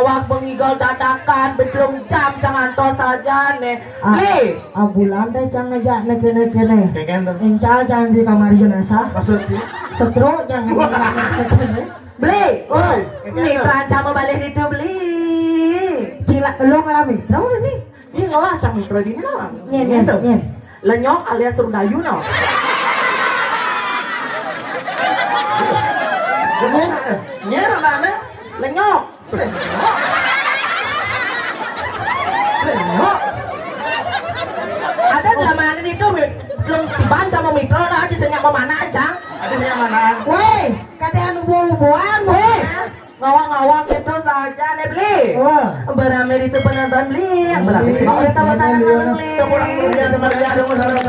ngawak mengigal dadakan belum jam jangan tos saja nih beli bulan deh jangan ngajak kene Keken dong. encal jangan di kamar jenazah Maksud sih? setro jangan ngajak kene beli Woi, mitra cama balik itu beli cila lo ngalami tahu nih ini ngolah cang mitra di mana nyen lenyok alias surdayu no nyer mana lenyok ada lamaran itu belum tiban sama mitra lah aja senyap mau mana aja Ada yang mana? woi kata anu buah-buahan woi ngawang-ngawang itu saja nih beli beramai itu penonton beli yang beramai cuma oleh tawa tangan beli Kurang berlian teman saya ada masalah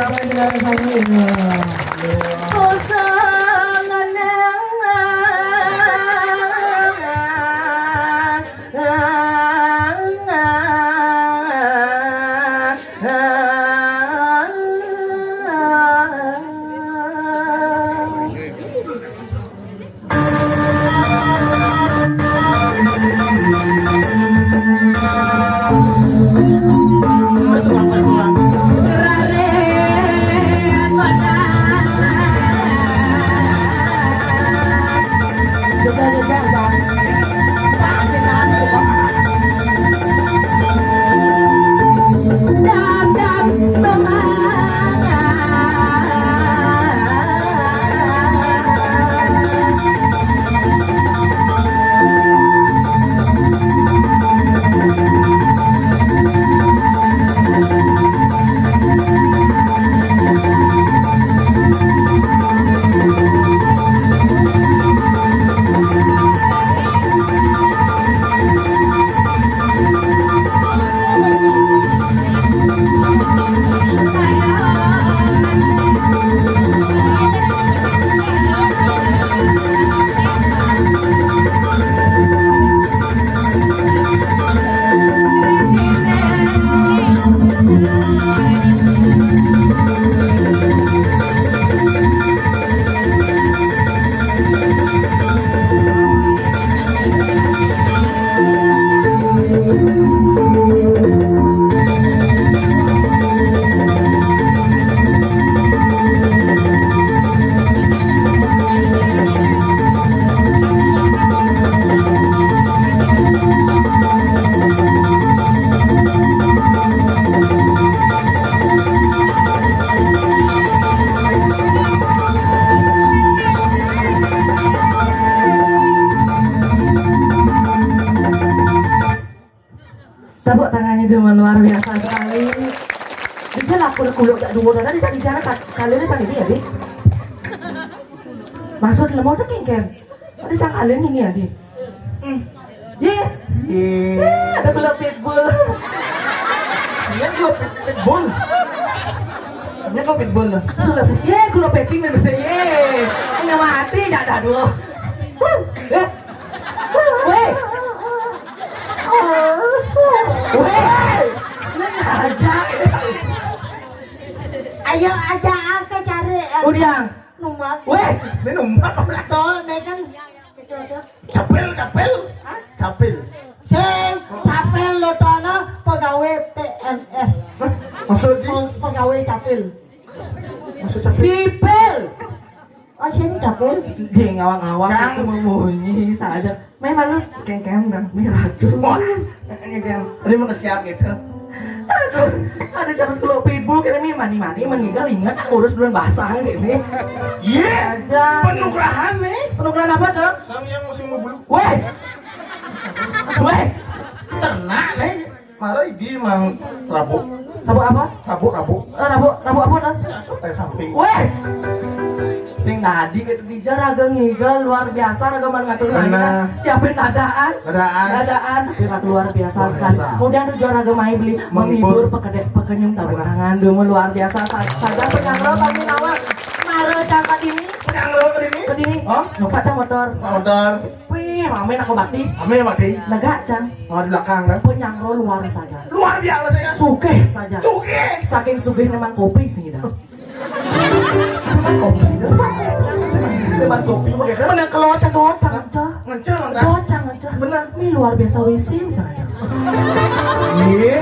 tepuk tangannya cuma luar biasa sekali bisa lah kuluk tak dulu dan bisa bicara kalian cang ini ya di maksud lemau tuh kengken ada cang kalian ini ya di ada gula pitbull Ini gua pitbull. Ini kok pitbull lah. gula packing dan bisa ini mati ya dah dulu weh ayo aja aku cari udah numpak weh Minum apa? tol deh kan Capel. Capel. sing capel lo tono pegawai PNS Maksud sih? pegawai capil Maksud capel. sipil oh sini capil dia ngawang-ngawang aku membunyi saja memang lu Kengkeng dah. merah tuh Wah. Kengkeng. Ini mau siap gitu. ada cara kalau pitbull kira mani meninggal ingat ngurus bulan basah gini Iya. aja Penugrahan nih. penukaran apa tuh Sang yang musim bulu. weh Ternak nih. Mari di mang Rabu. sabuk apa Rabu. rabu apa tuh Samping. weh sing tadi gitu dijar raga ngigal luar biasa raga ngatur Benar. tiapin dadaan tapi raga luar biasa Luar sekali biasa. kemudian tujuan raga main beli menghibur pekenyum tabu tangan dulu luar biasa saja penyangro kami nawak mare cangkat ini Penyangro ke ini. kedini Oh? numpak cang motor Motor. wih rame aku bakti Ame mati. lega cang Mau di belakang dah. penyangro luar saja Luar biasa saya. sugih saja Cuge. saking sugih memang kopi sih dah Semak kopi. sebat kopi menang kelocang aja Ngenceng enggak? docang cah. Benar. Ini luar biasa WC sana. Iya.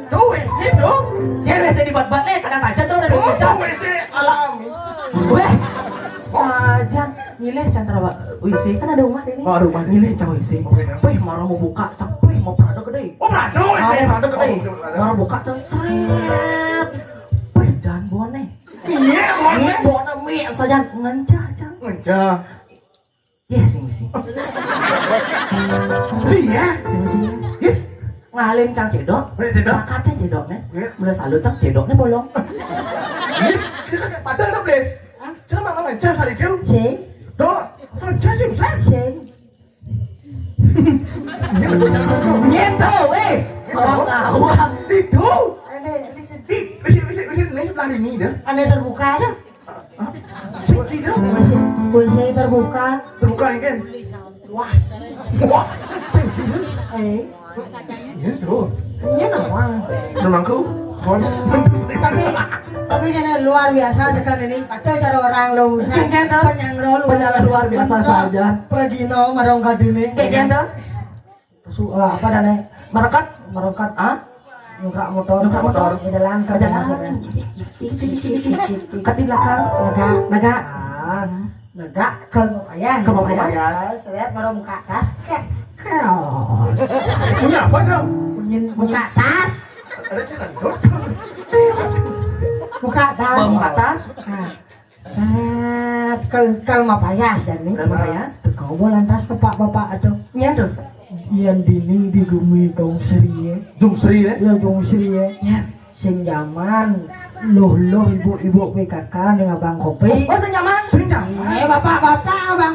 Tuh WC dong. Jangan WC dibuat-buat kadang aja dong dari Oh, jam. WC alami. Weh, saja milih cantra WC kan ada rumah ini. Oh, ada rumah. Milih cang WC. Oke, nah. Weh, marah mau buka, cang. Weh, mau prado gede. Oh, Prado WC. Prado gede. Oh, Prado. Marah buka cang seret. Weh, jangan bone. Iya, Mie mana? bone mie saja ngancah cang. Ngejah. Ya sing sing. Sih ya. Sing. Iya. Ngalim cang cedok. Boleh cedok? Kaca cedoknya. Iya. Mulai salut cang cedoknya bolong. Iya. Sih kan pada ada bles. Jangan malah ngejah hari dia. Sing, Doh, ngejah sih bisa. sing. Nyeto, weh. Orang tahu. Itu. Ane, Di ini sebelah ini dah. ane terbuka dah. Suci dah. WC terbuka. Terbuka ini kan. Wah, Wah, suci dah. Iya, tuh. ini nawang. Namangku. Tapi kan luar biasa sekali ini. Ada cara orang lulusan penyangro Penyanyi luar biasa saja. Pragino marong kadine. Kayak ganda. Apa dan Merekat. merongkat Ah? nukrak motor berjalan ke Berjalan. Kat di belakang. Naga. Negak ke ayah Ke Mapayas. saya baru muka tas Punya apa dong? muka tas Ada cenandot. muka tas Bawa ke atas. Kel Mapayas jadi Ke Mapayas. kau lantas bapak-bapak atau Nyado. yang dini di gumi dong seri Dung Sri deh. ya dong seri Ya. sing zaman loh ibu-ibu PKK dengan bang kopi Oh, senyaman. Senjam. bapak-bapak bang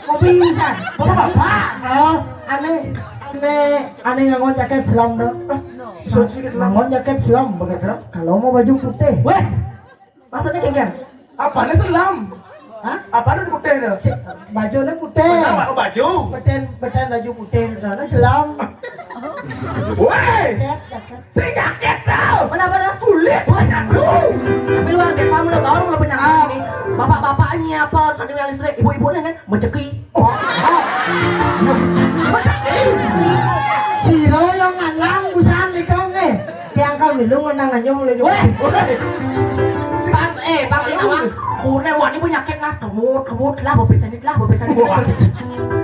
kopi bisa Bapak-bapak. oh aneh ngangon jaket selam dong Suci ke selama. ngangon jaket selam begitu kalau mau baju putih Weh. Maksudnya kayak gimana? Apa nih selam? hah Apa nih putih dah? bajunya putih Apa baju? beten baju putih karena selam Woi, jaket si jaket dah. Mana? Kulit banyak tuh. Tapi luar biasa mulut orang mulai penyakit ini. Bapak-bapaknya apa? Kan dengan listrik. Ibu-ibunya kan menceki. Menceki. siro yang nganang busan di kau nih diangkal milu nganang anyong lagi Weh. Bang Awang. Kurne wani penyakit nas kemut lah bebesanit lah.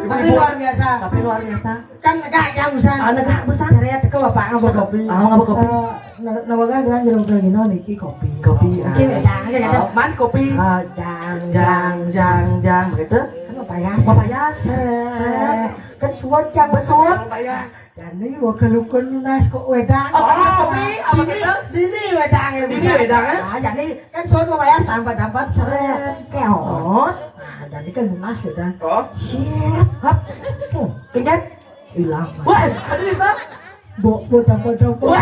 tapi luar biasa Tapi luar biasa. kan negak jam busan Negak besar. saya teka bapak ngabok kopi Ngabok kopi. nawaga dengan jeruk lagi no niki kopi Kopi. iki wedang aja kata Man kopi. Jang begitu. kan Mapayas Mapayas. kan suat jang Besut. jadi gua kelukun nas kok wedang Kopi. Apa gitu? dini wedang ya Dini wedang, jadi kan suat Mapayas dapat seret keong Oh. nah jadi kan lunas wedang Oh, siap Hap. Kencet. hilang Wah, ada bisa. buat Wah.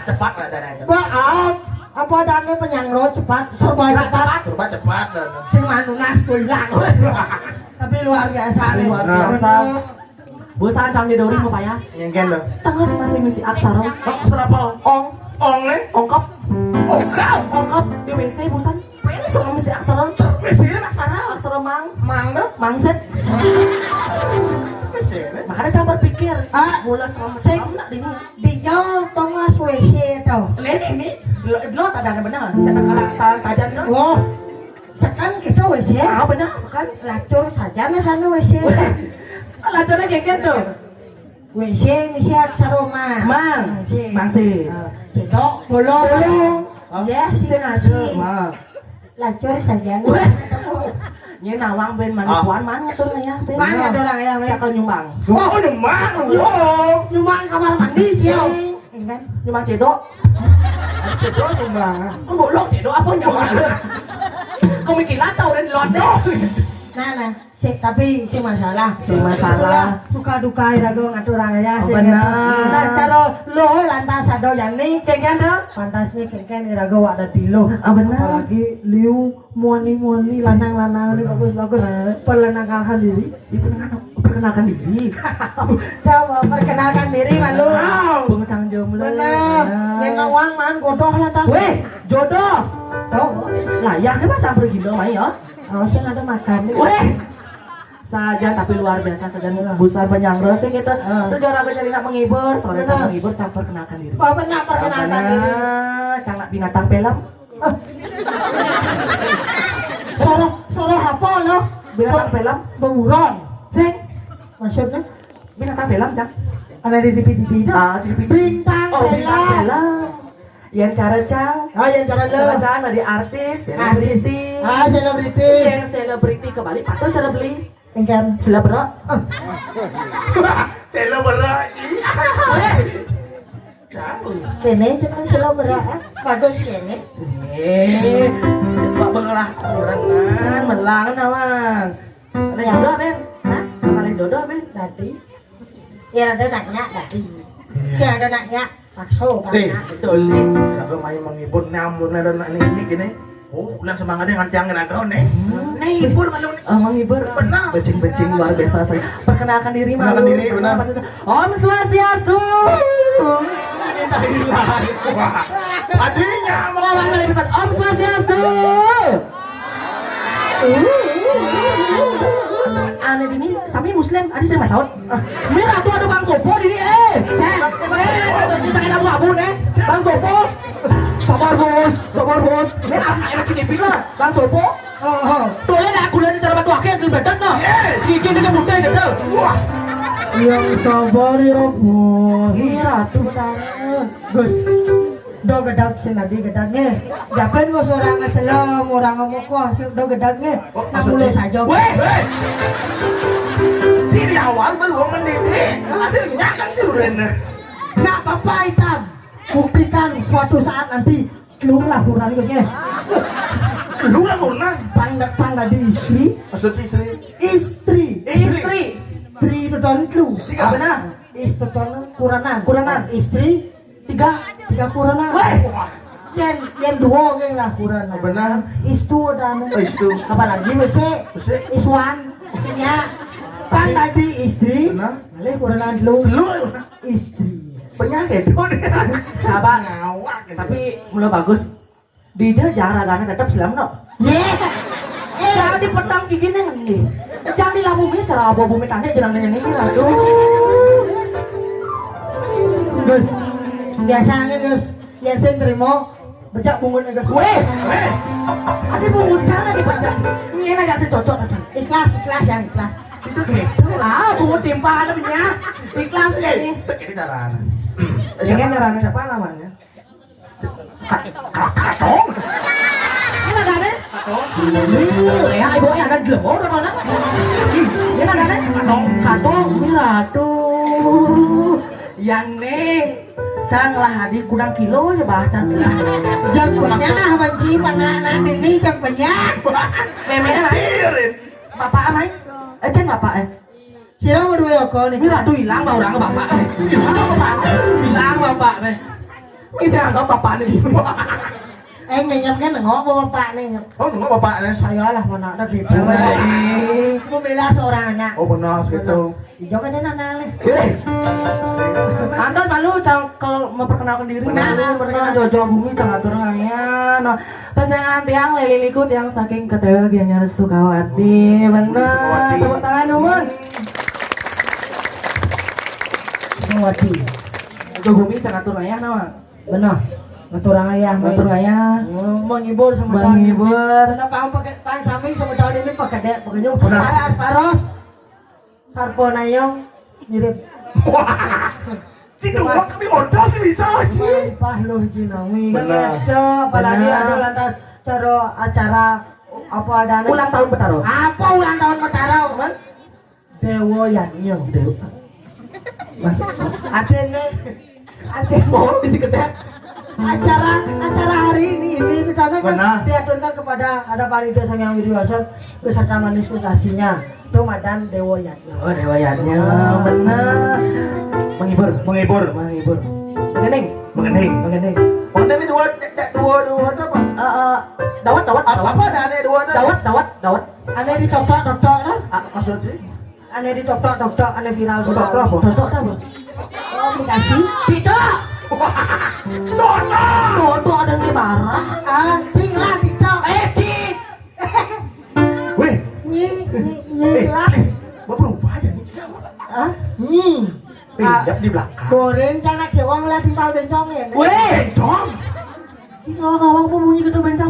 Cepat ada. maaf apa dane penyangro cepat serba cepat cepat dah. sing manunas hilang tapi luar biasa nih Luar biasa. Busan cang didori mau payas. Yang kan dah. Tengah masih misi aksara. Serapa? Ong nih. Ongkap. Ongkap. Di WC busan. Ini semua misi aksara. Mesin aksara. Aksara mang. Mang dah. Mangset. Mesin. Makanya jangan berpikir. Ah, Mula sama sing- nak ini. di jauh tongas WC tau Ini. Lo tak ada benar. Saya tak kalah salah kajian lo. oh sekarang kita WC Ah benar sekarang. lacur saja na sana WC Lacornya kayak gitu. WC misi aksaroma Mangsi. cedok bolong ya Sing ada. Mang. lacur saja na Weh. Ini nawang ben manipuan mana tuh ya ben. mana ada orang ya Cakal nyumbang. Oh, nyemang. nyumbang kamar mandi jauh kan Nyumbang cedok. Cedok sumbangan. Kan bolong cedok apa nyumbang. Kau mikir latau dan lodeh. nah tapi si masalah Masalah. suka duka irago ngatur raya Oh, benar. nah cara lo lantas ado yani Kayak gitu. pantas nih kan irago ada di lo Ah, benar. apalagi liu muani lanang ini bagus perkenalkan diri Perkenalkan diri. coba perkenalkan diri malu Pengecang jomblo. benar yang ngawang man godoh lantas Weh, jodoh. oh Layaknya masa pergi dong, Mai ya. harusnya ada makan nih Weh. saja tapi luar biasa saja besar penyangga sih kita itu jarang jadi nak menghibur soalnya nak menghibur cang perkenalkan diri Bapak perkenalkan diri cang nak binatang film sore apa lo binatang film buron sing maksudnya binatang film cang ada di TV itu bintang film yang cara cang yang cara lo cang dari artis selebriti selebriti yang selebriti ke Bali patut cara beli Engkan selebra Selebra. kene jangan selebra bagus kene coba mengelah kurangan melangan awang ada jodoh ben ada jodoh ben tadi ya ada naknya tadi ada naknya pakso kan betul Aku main menghibur namun ada ini gini. Oh, ulang semangatnya ngancang kau nih. Hibur malu nih. Menghibur. Benar. Becing-becing luar biasa saya. Perkenalkan diri malu. Perkenalkan diri, benar. Om Swastiastu. Kita hilang. Wah. Adiknya Mau kali pesan Om Swastiastu. Aneh ini sami muslim, adi saya masaud. Mira tuh ada Bang Sopo di ini jangan abu-abu nih. Bang Sopo. Sabar bos. Ini abis saya macam ini lah, Bang Sopo. Tolong aku lihat cara batu akhir yang bedat no. Gigi dengan muda gitu. Wah. Yang sabar ya bos. Mira tuh benar. Gus. Do gedag sinadi gedagnya. Dapat bos orang selam orang ngomong do gedagnya. Nak mulai saja. Weh. Jadi awal belum mendidih. Adiknya kan juren. Nggak apa-apa Itam. Buktikan suatu saat nanti kelung lahuran Gusnya. Lu lah ngurnan. Pang tadi istri. Maksud si istri. Istri. Tri itu don kelu. Tiga. Benar. Istri don kuranan. Istri Tiga kuranan. Weh. Yang dua yang lahuran. Benar. Istu dan Istu. apalagi bese. Iswan. Ya. Pang tadi istri. Benar. Lalu kuranan lu. Lu Istri. penyakit tuh dia. Sabar. Ngawak. Tapi mulai bagus. Dia jarang tetap Islam no. Jangan dipetang gigi nih. Jangan di bumi cara bumi tanda jangan nanya ini aduh. Gus, biasanya Gus, yang saya terima becak bungut Gus. Weh. Ada bungut cara dipecah. Ini agak secocok aja. Ikhlas yang ikhlas. Itu gitu. Bungut timpa ada punya. Ikhlas aja nih. Ini cara anak. Ini nyerang siapa namanya? Katong. Ini ada deh. Ya ibu ada gelembor apa nak? Ini ada deh. Katong miratu. Yang neng. Canglah adik kurang kilo ya baca lah. Jagungnya nah banci panganan ini jak banyak. Memangnya Cirin. bapak amai? Cen bapak Sira mau dua yoko nih. Miratu hilang bau orang ke bapak nih. Hilang bapak nih. Bisa anggap bapak nih. Nyamnya nengok bapak nih. Oh, nggak bapaknya. Saya lah mana ada gitu. Aku bela seorang anak. Oh, benar gitu. Hijau kan ada anak nih. Anda malu kalau memperkenalkan diri. Benar Jojo Bumi cangatur ngayan. Pasangan tiang lelilikut yang saking ketewel dia nyaris Sukawati. Benar. Tepuk tangan numun. Sukawati. Jojo Bumi cangatur ngayan nama. Benar. Ngaturang ayah. Ngatur ngayan. Menghibur sama tahun. Menghibur. Kenapa kamu pakai pan sami sama tahun ini pakai dek pengenyum. Aras paros. Sarpo nayong mirip. Wah. Ciduk kami modal sih bisa sih. Pahluh jinami. Benar. Gitu, apalagi ada lantas cara acara apa ada Ulang tahun Betaro. apa ulang tahun Betaro kan? Dewo Yanyo. Masuk. Ada nih. Ada Oh, di si kedek. acara hari ini di sana kan Benar. diaturkan kepada ada panitia Sanghyang Widiwasa beserta manifestasinya Ramadan Dewo Yanyo. Oh, dewayatnya benar. Menghibur. Menghibur. Mengeneng. Mengenai. Oh, ini dua apa? Dawat. Apa ada ane dua ada? Dawat. Aneh ditok-tok lah. Maksud sih? Aneh ditok-tok aneh viral. Tok-tok apa? Dodok apa? Oh, aplikasi. Tidak. Dona. Dodok ada nih barang. Cing lah TikTok. Cing. Weh. Nyi lah. Hah? Nyi. Pinjam di belakang. Goren cana gewang lah di pal bencongin. Weh, bencong. Si ngawang-ngawang bunyi gitu bencong.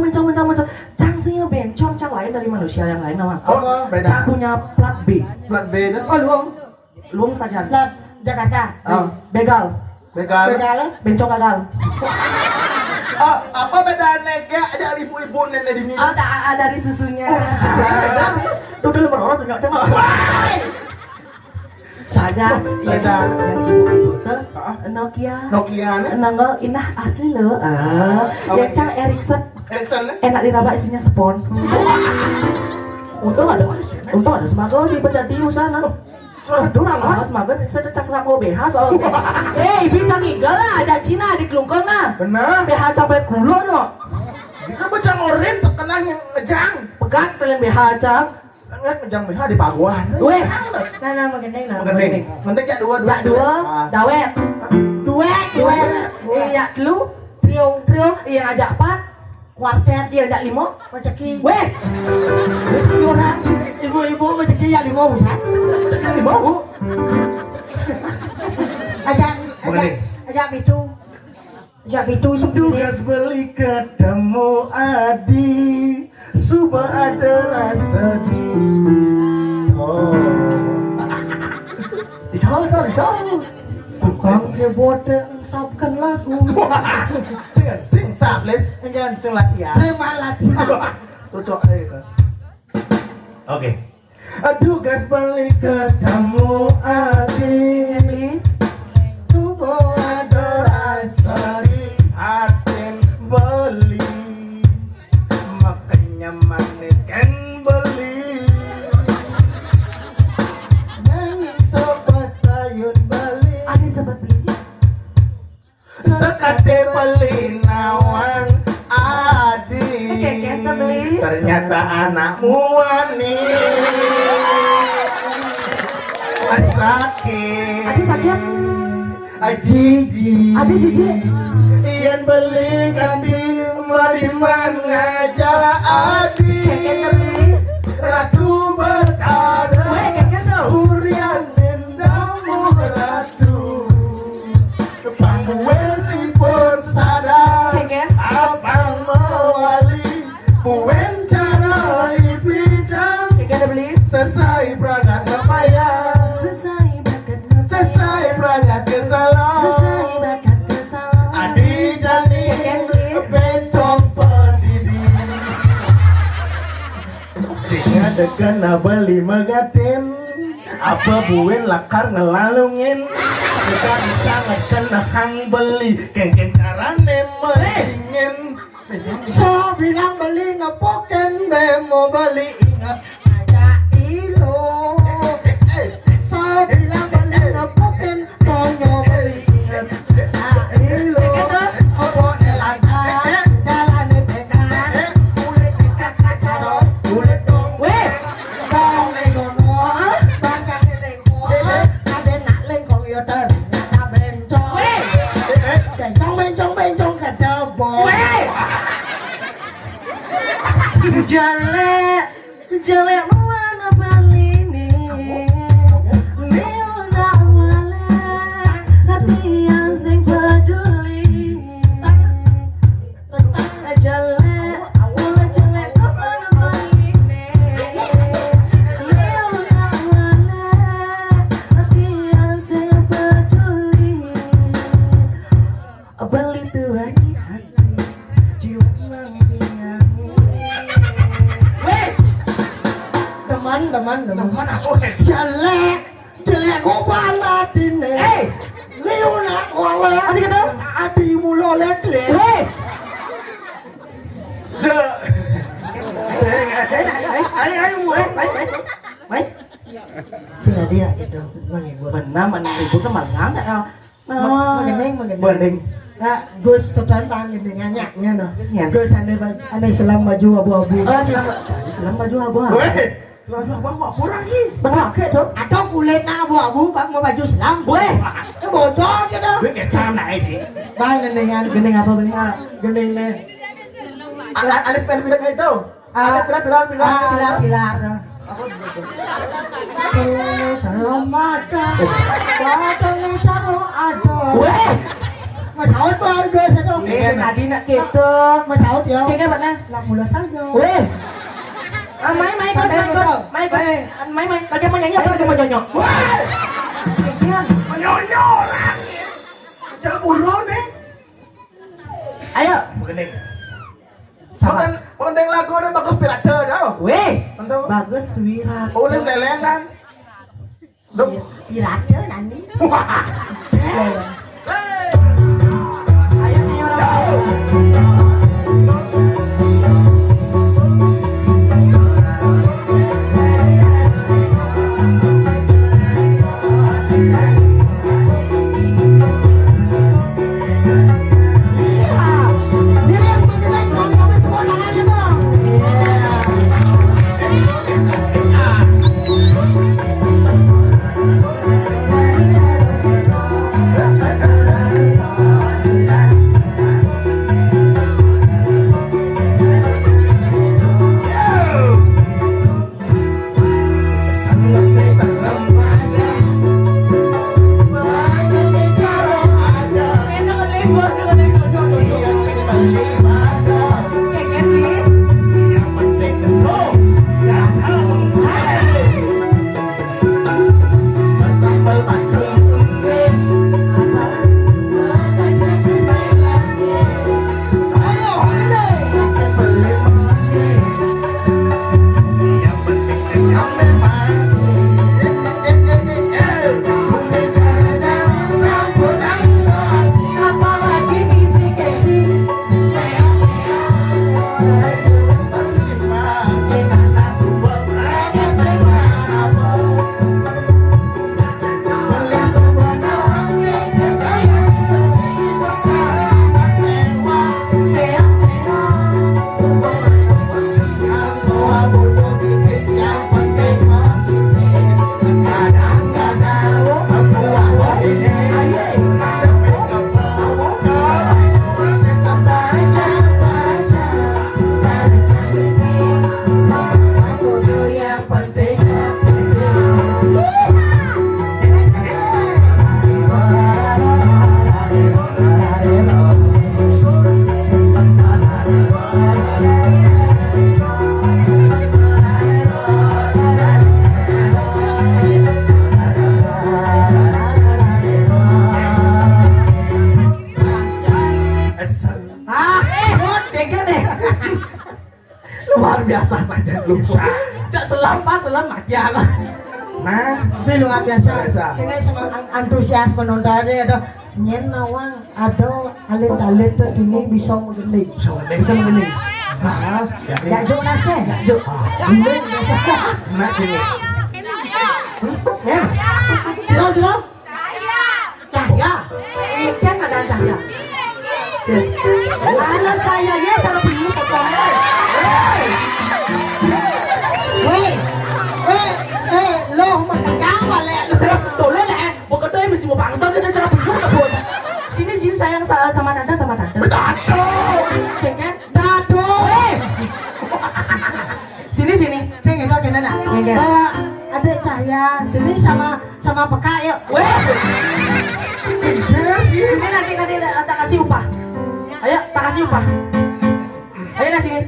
Cang sih bencong, cang lain dari manusia yang lain nama. Oh, beda. Cang punya plat B. Plat B dah. Oh luang. Luang saja. Lah Jakarta. Begal. Begal. Begala. Bencong gagal. Oh, apa bedanya gak ada ibu-ibu nenek di minum? Ada dari susunya. Tuh dulu berorot enggak cuma. Saja Beda. yang ibu-ibu tuh Nokia. Nokia nih. Nanggal inah asli loh. Yang cang Ericsson Ericsson nih. enak diraba isinya spon. Untung ada semago di Pejati Usana. Aduh, Ah, semago saya cak serak BH soal. Bicang igal lah, aja Cina di kelungkong nah. Bener. BH cabai gulon no. Dia bocah oren sekenang yang ngejang. Pegat kalian BH cang. Kan ngejang BH di paguan. Weh, Nah mengendeng nah. Mending. Mending jak dua. jak dua, dawet. Duet. Iya, telu, Trio. iya ngajak empat, Kuartet. iya ngajak lima. Maceki. Weh, Jadi orang sih. Ibu-ibu maceki ya 5 bisa. Jadi di bawah. Ajak pitu. Ajak pitu sendiri. Tugas beli ketemu Adi, suba ada rasa di. Oh. Disal. Tukang keyboard sabkan lagu. Sing sables, Enggak. sing latihan. Saya malah Cocok itu. Oke. Tugas beli ketemu Adi, Emily, Subo ada rasa di aten beli, makanya manis kan beli. nangis sobat tayun bali. ada sebab ini. Sekate beli nawang Adi, Keket beli. ternyata anakmu wani. Sakit. Adi sakit. Ajiji. Adi jijik. Ian beli kambing mari aja Adi. Keket beli. Ratu berkara. Weh, keket tuh. Surian dendamu ratu. Pangguel si sadar. Keket. Abang mewali. Buen cara ibidang. Keket beli. Selesai berangkat kepayang. Selesai bakat nafsu. Selesai berangkat ke salon. Selesai bakat kesalahan. Adi jani bencong pendidik. Singa dekena beli megatin. Apa buen lakar ngelalungin. Bukan sangat kena hang beli. Kengken carane meringin. So bilang beli ngepoken bemo beli ingat aja ilo. So bilang beli ngepoken ponyo beli ingat aja ilo. Opo elangkan jalane tekan kulit dekat kacaros kulit dong. Weh, Dong lengono bangkang lengko ade nak lengkong yo ternyata bencong. Bencong kedebo. weh. Jelek mana bali nih. Leona wala hati yang sing peduli. Jelek mana bali nih. Leona wala hati yang sing peduli. Beli tuan hati jiwa mengingat. Weh, Teman Mana aku jelek ngobal adine liuna wala Adi kata? adi mulo lekle weh. Baik. sila dia itu menghibur Benar menghibur teman nggak ya? mengeneng Bonding. nah Gus tertantang gitu nyanyaknya no Nyan. Gus aneh selam baju abu-abu Selam baju abu-abu. Weh, lalu abang mau kurang sih. Benar ke tuh? atau kulitnya abu-abu pak mau baju selam Weh, itu bocor gitu Gue kayak sana sih. bang gendengan gendeng apa beli? gendengnya Ada pilar itu. Ada pilar. pilar Selamat datang caro ada. Weh, Mas Haud warga sana. tadi nak gitu. Mas Haud ya. Kayak mana? Lah mula saja. Weh. Main, lagi mau nyanyi apa lagi mau nyonyok? Wah, kegian. Menyonyo lagi. Jangan buruan nih. Ayo, Begini. Sama. Penting lagu udah bagus pirate dah. weh, Tentu. bagus wirat. Boleh lelengan. Duk. Pirate nani. Wah. Ayo nih orang. Luar biasa saja lupa. Cak selam makian. Nah, Tapi luar biasa. Biasa. Ini semua antusias penontonnya ada nyen nawang ada alit-alit tuh ini bisa menggeling. Bisa begini. Nah, Ya jo nasnya. Jo. Ini biasa. Nah, gini. Ya. Siro. Cahya. Cek ada cahaya. Mana saya ya cara bingung pokoknya. Lo makan jawa le. Tuh le, bukan tuh mesti mau bangsa dia cara bingung apa pun. Sini sayang sama tante. Dado. Kayaknya Dado. sini. Saya nggak tahu gimana. Nggak. Ada Cahya. Sini sama Peka yuk. Weh. Sini nanti tak kasih upah. Ayo, tak kasih upah. Ayo lah sini.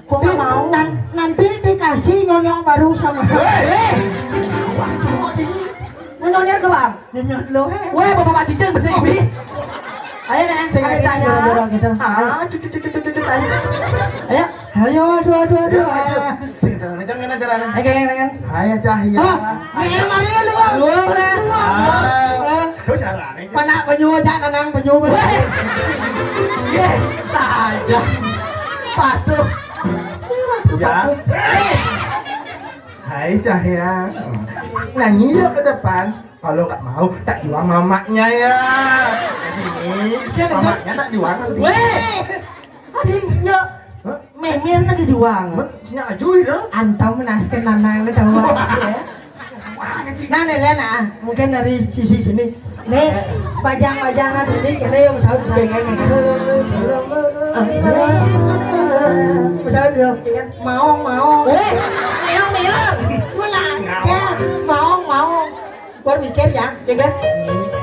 Gua nggak mau. Nanti dikasih nyonyok baru sama. Nyonya ke bang. Nyonyok lo Weh, bapak cicing bisa ibi. Ayo nih, Saya ada cahaya. jorok-jorok gitu. Cucu ayo. Ayo. Ayo aduh. Jangan ajaran. Ayo kan. Hai Cahya. Ini mana lu? Luang lah. Terus caranya. Panak penyu aja nanang penyu. Ye, saja. Patuh. Ya. Hai Cahya. Nyanyi yuk ke depan. Kalau nggak mau, tak jual mamanya ya. Ini mamanya tak jual nanti. Weh. Adiknya memen lagi juang. Nya ajuy dah. Antam menaskan nanang lu tahu ya. Nah nih Lena, mungkin dari sisi sini. Nih, bajang-bajangan ini kene yang misal misalnya dia mau Weh, meong. Mau. Gua mikir ya. Ya kan?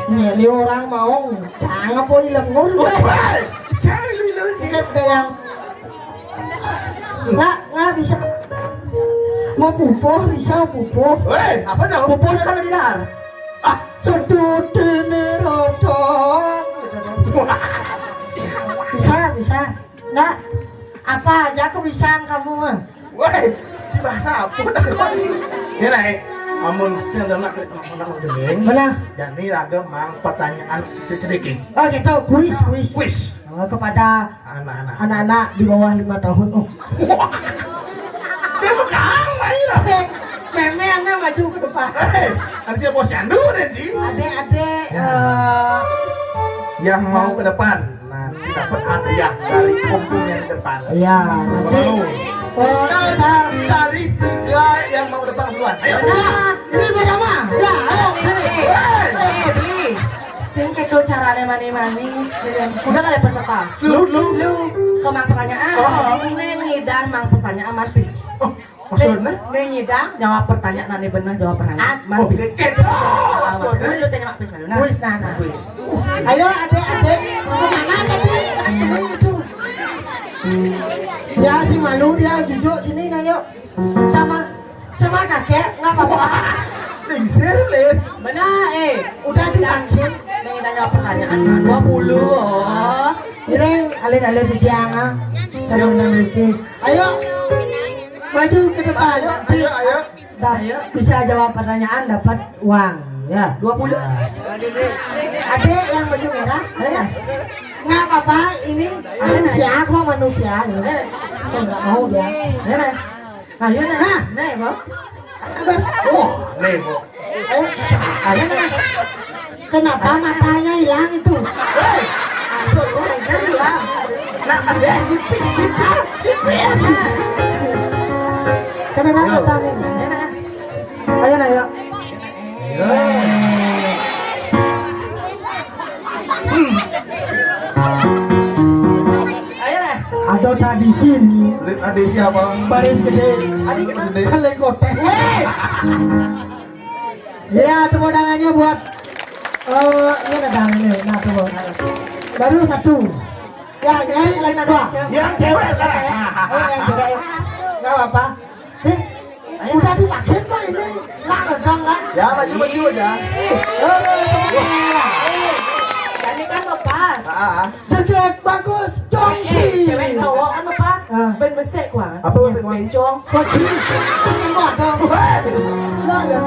Ini orang mau jangan apa lengur. Woi, jangan lu sih. Tidak ada yang nggak bisa. Mau pupuh bisa pupuh. Woi, apa dong? Pupuknya kan di dahar. Sudut nerodon. Bisa. Nah, apa aja kebiasaan kamu? Woi, bahasa apa dah? Ini naik. Amun siang dan nak geling. Mana? Jadi ragam mang pertanyaan sedikit. Oh gitu, kuis. Quiz Kepada anak-anak. anak-anak di bawah 5 tahun. Oh. Siapa kang main lah? Memangnya maju ke depan. Nanti bos candur sih. Adik-adik Yang mau ke depan, nanti dapat hadiah dari kumpul yang di depan. iya, nanti kita Cari 3 yang mau ke depan duluan. Ayo. nah, ini pertama. Ya, ayo sini. Beli. Sing kedo carane mani-mani. Udah kali peserta. Lu. Lu ke mang pertanyaan. Neng ngidang mang pertanyaan manpis. Oh, maksudnya? Nih nyidang. Jawab pertanyaan nane benar jawab pertanyaan manpis. Kedo. Lu tanya manpis baru. Nah. Kuis nana. Kuis. Ayo adik-adik kemana tadi? Cuma itu. Ya si malu dia jujur sini nah yuk. Sama kakek nggak apa-apa. Lingsir, Les. Benar, Udah dipansin. Neng ngidang jawab pertanyaan 20. Oh. Ini alin-alin di tiang sama nanti. Ayo maju ke depan. Nanti Ayo. Ayo. Bisa jawab pertanyaan dapat uang ya. 20. Adik yang baju merah, nggak apa-apa. Ini manusia kok manusia. Kok nggak mau dia? Ayo nah. Nah, nih bang. Terus, Nih, Bu. ayo nah. Kenapa matanya hilang itu? Nah, ada sipit. Kenapa matanya? Ayo nah yuk. Ayo nah. Ada tradisi nih. Lihat ada siapa? Baris gede. Adik kita Gede. Kaleng kotek. Ya, tepuk tangannya buat ini ada tangannya. Nah, tepuk. Baru 1. Ya, nyari lagi 2. Yang cewek sekarang. Yang jaga nggak apa-apa. Udah divaksin kok ini. Nggak kegang kan? Ya, maju aja. Ini kan lepas. Ah. Joget bagus, jongsi. Cewek cowok kan lepas. Ben besek kuang. Apa besek, Kuang? Bencong. Koci. Tengok dong. Nah, ya.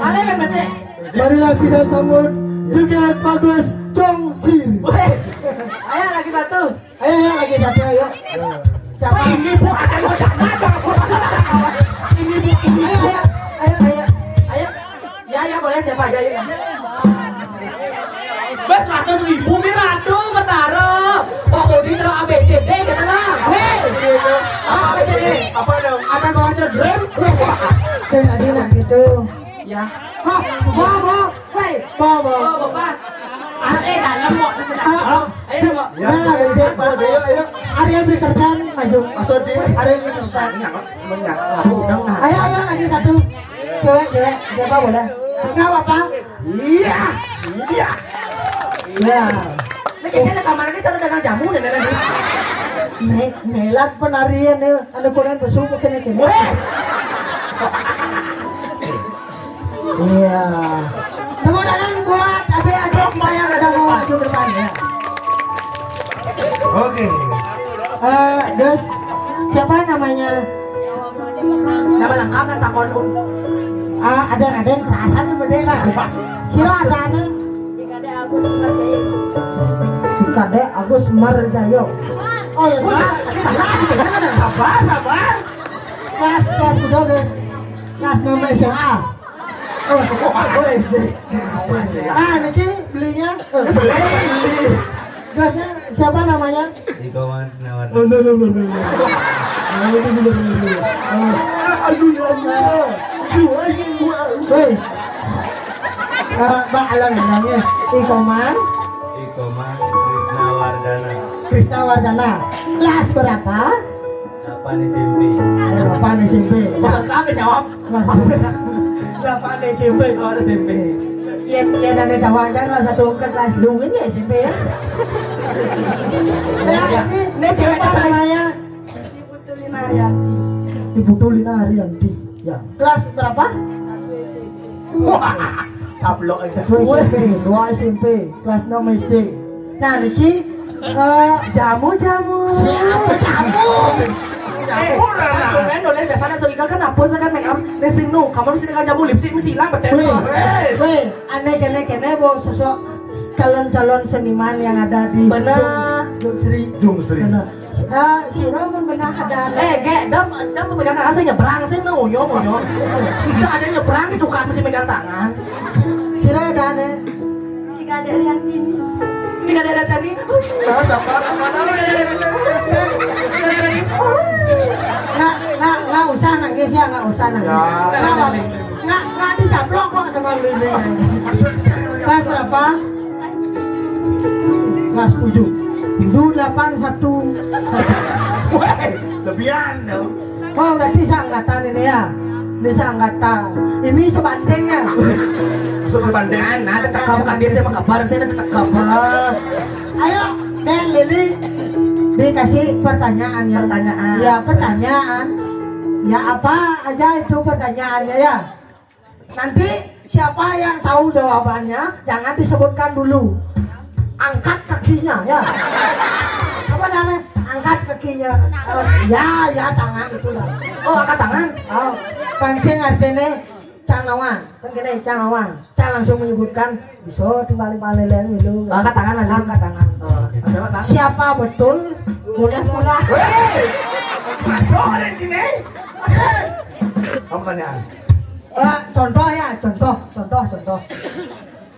Ale ben besek. Marilah kita sambut joget bagus, jongsi. Ayo lagi satu. Ayo lagi satu ayo. Siapa? Ini bu ada mau jangan. Ini bu ini. Ayo. Ayo. Ya boleh siapa aja ya. Bes 100.000 Mirado Betaro. Oh di terang ABCD gitu lah. Hei. ABCD. Apa dong? Ada bawa cedrem. Saya tadi nak gitu. Ya. Bo. Hei, bo. Oh bapak. Dalam mau sudah. Ayo semua. Ya, ayo. Ariel Peter Pan maju. Masuk sih. Ariel Peter Pan. Udah nggak. Ayo lagi satu. Cewek, siapa boleh? Enggak apa-apa. Iya. Ya. Ini kayaknya kamar ini cara dagang jamu nih nanti. Nelat penarian nih, ada koran besuk kene. Iya. Tepuk tangan buat adik-adik yang ada mau maju ke depan ya. Oke. Gus, siapa namanya? Nama lengkap dan takon Ada yang kerasan di beda lah. Sira ada nih. Dikade Agus Margayo. Oh ya, Sabar. kelas udah deh. Kelas nomor SMA. Oh, SD. niki belinya. Beli. Kelasnya siapa namanya? Ikoman Senawar. Aduh ya Allah. Hei. Mbak Alan namanya Ikoman Ikoman Krisnawardana. Krisna Wardana. Kelas berapa? 8 SMP. Kelas 8 SMP. Bukan kami jawab. Kelas berapa SMP? Oh, SMP. Yen ane dawajan rasa dongker kelas lu ini SMP ya. Nah, ini cewek namanya Ibu Tulina Arianti. Ya. Kelas berapa? Wah, cablok aja. 2 SMP, 2 SMP, kelas 6 SD. Nah, niki Jamu. siapa kamu? Aku main dole biasanya soal kan apa sih kan make up racing nu. Kamu mesti dengan jamu lipstick mesti hilang beten. Weh, aneh kene bawa sosok calon-calon seniman yang ada di Benar. Jungsri. Benar. Si Roman benar ada. Dam pemegang tangan saya nyebrang sih nunyo. Enggak ada nyebrang itu kan mesti megang tangan. Si Roman ada aneh. Jika ada yang ini Ini kan ada tadi. Nggak usah nangis ya, nggak usah nangis. Nggak dicaplok kok sama Lili. Kelas berapa? Kelas 7. 781. Weh, lebihan dong. Oh, berarti seangkatan ini ya? Ini seangkatan. Ini sebandingnya. Masuk sebandingan. Nah, ada kamu kan dia sama kabar saya ada kabar. Ayo, Dek Lili. Dikasih pertanyaan ya. Pertanyaan. Ya, pertanyaan. Ya apa aja itu pertanyaannya ya. Nanti siapa yang tahu jawabannya jangan disebutkan dulu. Angkat kakinya ya. Apa namanya? Angkat kakinya. Ya tangan itu lah. Oh, angkat tangan. Oh, pangsing artinya Cang Nawang. Kan gini Cang Nawang. Cang langsung menyebutkan bisa timbali-bali lain dulu. Angkat tangan lagi. Angkat tangan. Siapa betul? Boleh pula. Masuk ada di sini. Kamu pertanyaan. Contoh ya, contoh.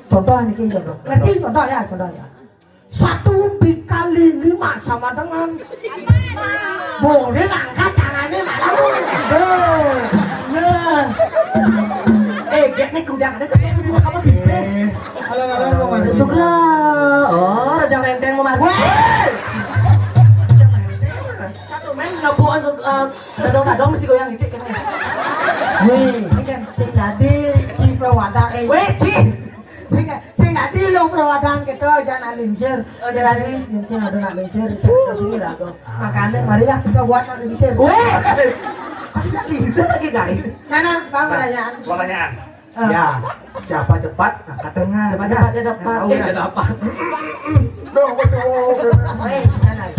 Contoh ini contoh. Ngerti contoh ya. 1 dikali 5 sama dengan. Boleh angkat tangannya malah. Nah. Get nih kuda ada kayak sih kamu di. Halo mau ada Sugra. Oh, rajang renteng mau mati. Satu main ngabuan kadang-kadang mesti goyang itu kan. Wih, sing jadi Ciprawada Weh, Ci. sing jadi lo perawadan kita jangan lingsir. Oh, jangan lingsir ada nak lingsir sini lah tuh. Makanya marilah kita buat nak lingsir. Weh. Pasti lagi bisa lagi guys. Nah, bang pertanyaan. Pertanyaan. Ya, siapa cepat angkat tangan. Cepat dia dapat. Dia dapat. Dong, betul. Weh, sana.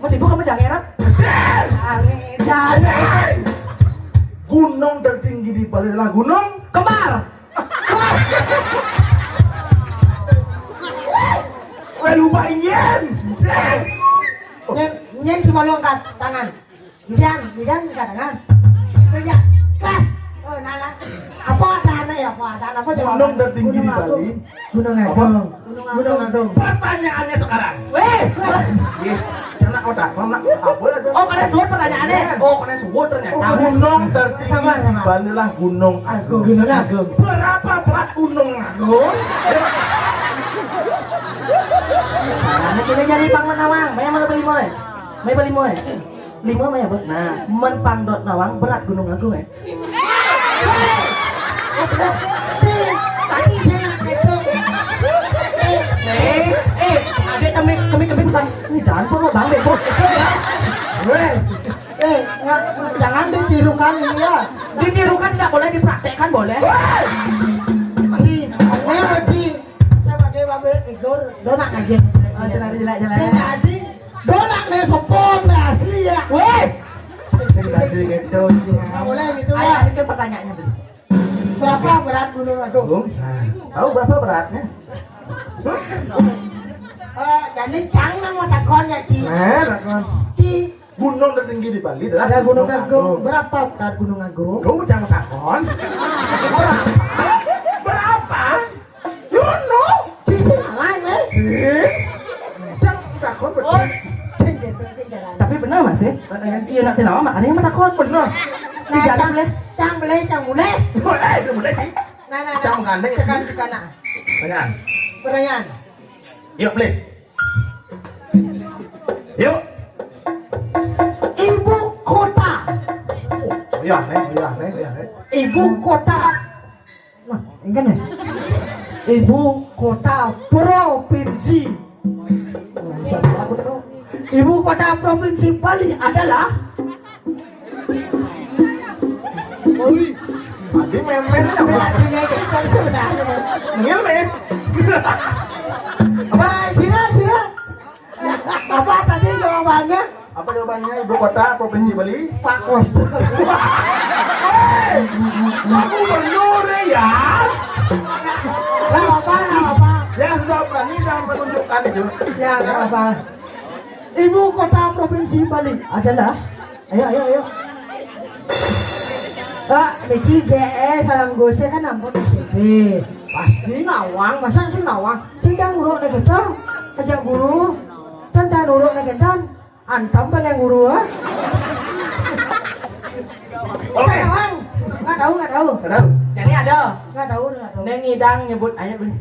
Mau dibuka sama jangeran? Angin. Jangan. Gunung tertinggi di Bali adalah Gunung Kembar. Weh, lupa ingin. Nyen semua lo angkat tangan. Bidan angkat tangan. Bidan, kelas. Oh, Nana. Apa ada ya, Pak? Ada apa jawaban? Gunung tertinggi di Bali. Gunung Agung. Pertanyaannya sekarang. Weh. Jangan otak, apa ada? Oh, kena suwut pertanyaannya. Oh, kena suwut ternyata. Gunung tertinggi di Bali adalah Gunung Agung. Gunung Agung. Berapa berat Gunung Agung? Nah, kini jadi pangdot nawang. Maya mana beli moy? Maya beli moy. 5 maya buat. Nah, men pangdot nawang berat Gunung Agung ya. Tadi saya nak ketok. Ada kami pesan. Ini jangan pun bang bebot. Jangan ditirukan ini ya. Ditirukan tidak boleh, dipraktekkan boleh. Saya pakai babe figur donak aja. Oh, senang jelek. Saya tadi donak nih sopon asli ya. Weh. Nggak boleh gitu Ayo, ya. ini kan pertanyaannya dulu. Berapa berat Gunung Agung? Tahu berapa beratnya? Jadi cang nama takon ya Ci. Ci. Gunung tertinggi di Bali adalah Ada Gunung Agung. Berapa berat Gunung Agung? Lu jangan takon. Berapa? You know? Ci salah ya. Jangan takon betul. Sing gitu sing jalan. Tapi benar mas ya? Iya nak sih nama makanya yang takut benar. Di jalan boleh. Cang boleh. Boleh sih. Nah. Cang gandeng. Sekan. Pertanyaan. Yuk, please. Yuk. Ibu kota. Oh, iya, Neng. Ibu kota Ingat ya? Ibu kota provinsi. Oh, siapa aku tahu. Ibu kota provinsi Bali adalah Oi. Ade memen Kan sebenarnya. ngemen. Apa Sira? Apa tadi jawabannya? Apa jawabannya ibu kota provinsi Bali? Fakos. Aku gubernur ya. Lah apa? Ya sudah berani jangan menunjukkan itu. Ya nggak apa. Ibu kota provinsi Bali adalah. Ayo. Niki GE salam gose kan ampun sini. Pasti nawang, masa sih nawang? Sindang uruk nek gedang, ajak guru. Dan uruk nek gedang, antam baleng guru ah. Oke, nawang. Nggak tahu. Tahu? Jadi ada. Nggak tahu. Neng ngidang nyebut ayat dulu.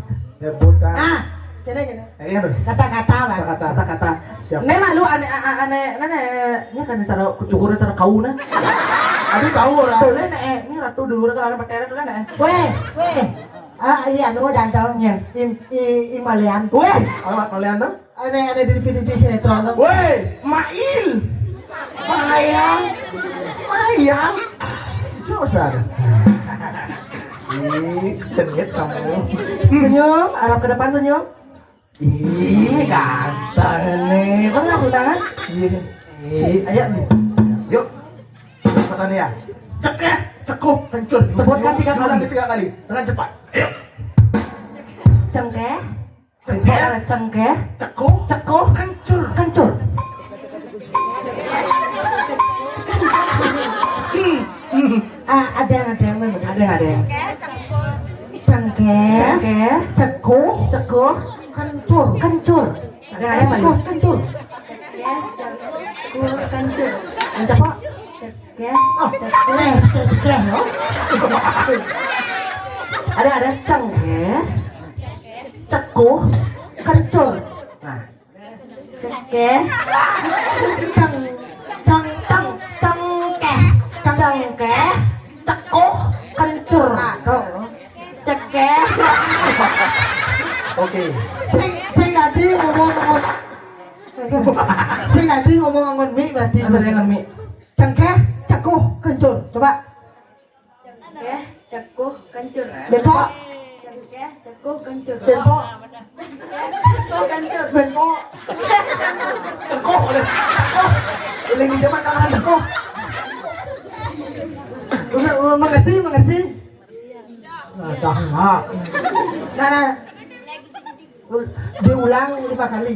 Nyebut kan. Ah, gini. Iya tuh. Kata-kata lah. Kata-kata. Siap. Neng malu aneh nya kan cara cukur cara kau nah. Adi tahu orang. Boleh nek ini ratu dulu kalau pakai dulu nek. Weh. Iya nu dandang. Nyen. Imalian. Weh, Alamat kalian tuh? Ada di TV sinetron. Woi, Mail. Mayang. Coba sana. Ih, genit kamu. senyum, arah ke depan senyum. Ih, ganteng nih. Pernah undangan? Iya. Ayo. Yuk. Kata ya. Cekek, cekup, hancur. Sebutkan 3 kali. Ulangi 3 kali dengan cepat. Ayo. Cengkeh. Cengkeh. Cengkeh. Cekup, Cekup. hancur. Kencur. Ada yang benar. Ada. Cengkeh, Cengkeh. cekuh, Cekup. kencur. Kencur. Ada yang Cekuh, malu. kencur. Ya, campur kancur. Kencur. Ya, Oh, cekeh, yo. Ada cengkeh. Cekuh. Kencur. Nah, cekeh, cengkeh. Cengkeh. Cekuh. Kencur. Nah, dong. cekeh, Oke. Sing tadi ngomong. Sing tadi ngomong mie berarti. Asal dengan mie. Cengkeh, cekuh, kencur. Coba. cekeh, cekuh, kancur. Benpok, Cekeh, cekuh, kancur. benpok, Cekuh, kancur. benpok. Cekup oleh. Ini di zaman kalangan cekuh. Udah mengerti. Nah, dah enggak. Nah. Diulang 5 kali.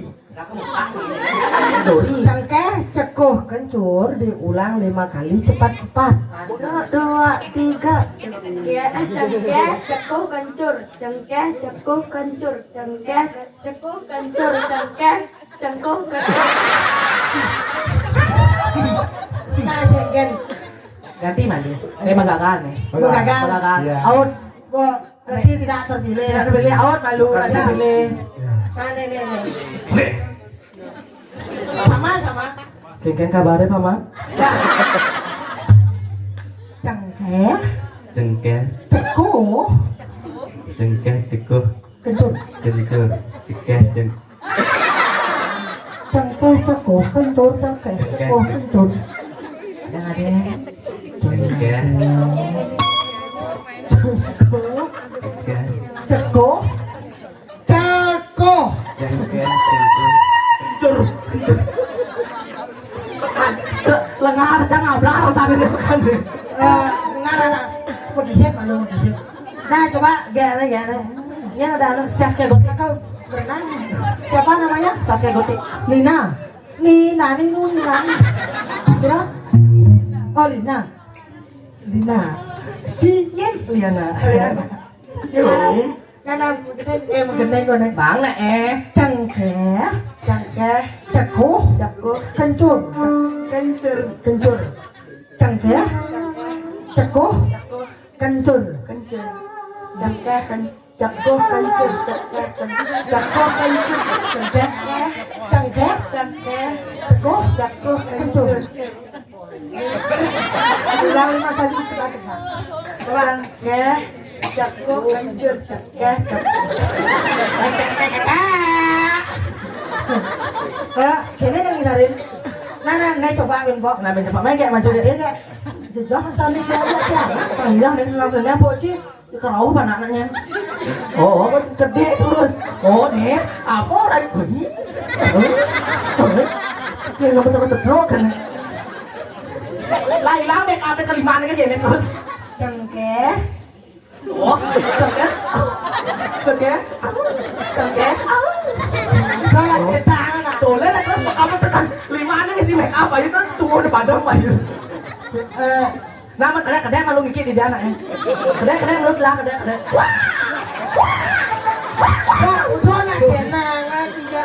Dori. Cengkeh, cekuh, kencur diulang 5 kali cepat. 1, 2, 3. Cengkeh, cekuh, kancur. Cengkeh, cekuh, kancur. Cengkeh, cekuh, kancur. Cengkeh, cekuh, kancur. Nah, singgen. Ganti mandi. Gagal nih. Gagal. Iya. Out. Wah, berarti tidak terpilih. Tidak pilih out malu rasa pilih. Nah, nih. Boleh. Sama. Bikin kabarnya paman. Nah. Cengkeh, Cengkeh, cekuh, cekuh, kencur. kencur, cekeh, Cengkeh, cekuh, kencur. Cengkeh, cekuh, kencur. Jangan ada. cengkeh, Cekuh, cekeh, cekuh, cekuh. cengkeh, Kencur. Lengar jangan ablah sampai depan deh. Nah. Magisit. Nah, coba gere. Ya udah lu Saskia Gotik. kau berenang. Siapa namanya? Saskia Gotik. Nina. Kira? Oh, Lina. Ciyen. Liana. Nana, mengenai gue nih. Bang nek Cengkeh, Cengkeh. cekuh, Cekuh. kencur. Kencur. Cengkeh, cekuh, kencur. Kencur. Cengkeh, cekuh, kancur. Cekeh, cekuh, kancur. Cengkeh, cengkeh, Cengkeh, cekuh, cekuh, kencur. kancur. Ulang 5 kali cepat. Coba. Cengkeh, cekuh, kencur, cekeh, Kene yang misalin. Nah, coba ambil po. Nah, cepat main kayak macam Dia dia. kayak jejak saling dia aja. Panjang dan senang-senangnya po Ci. Kerau apa anaknya? Oh, kan gede terus. Oh, nih, apa lagi? Kayak nggak bisa setruk kan? Laila make up kelima nih kan terus. Cengkeh. Oh, cengkeh, cengkeh, cengkeh. Kalau kita anak. Tuh, lihat terus apa tekan lima nih sih make up aja terus tunggu di padang aja. Nama kedai malu ngikit di dia anaknya. Kedai malu lah kedai. Udah nak kenangan tiga.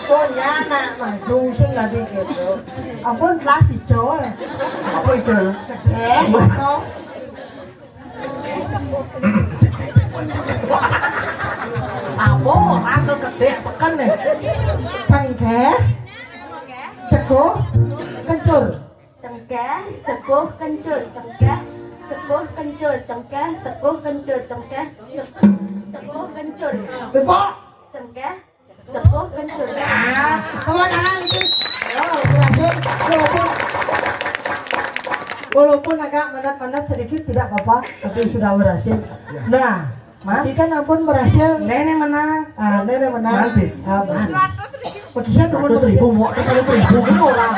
Punya anak maju sih nggak begitu. Ampun kelas hijau. Apa itu? Hijau. Apa orang ke gede seken nih? Cengkeh. Ceko. Kencur. cengkeh, ceguh, kencur, cengkeh, ceguh, kencur, cengkeh, ceguh, kencur, cengkeh, ceguh, kencur, Bepo. cengkeh, ceguh, kencur. Kawan tangan itu. Berhasil. Walaupun agak mandat-mandat sedikit tidak apa-apa, tapi sudah berhasil. Nah, Mati kan ampun berhasil. Nenek menang. Nenek menang. Manis. Manis. Petisnya 100.000 mau 100.000 ini orang.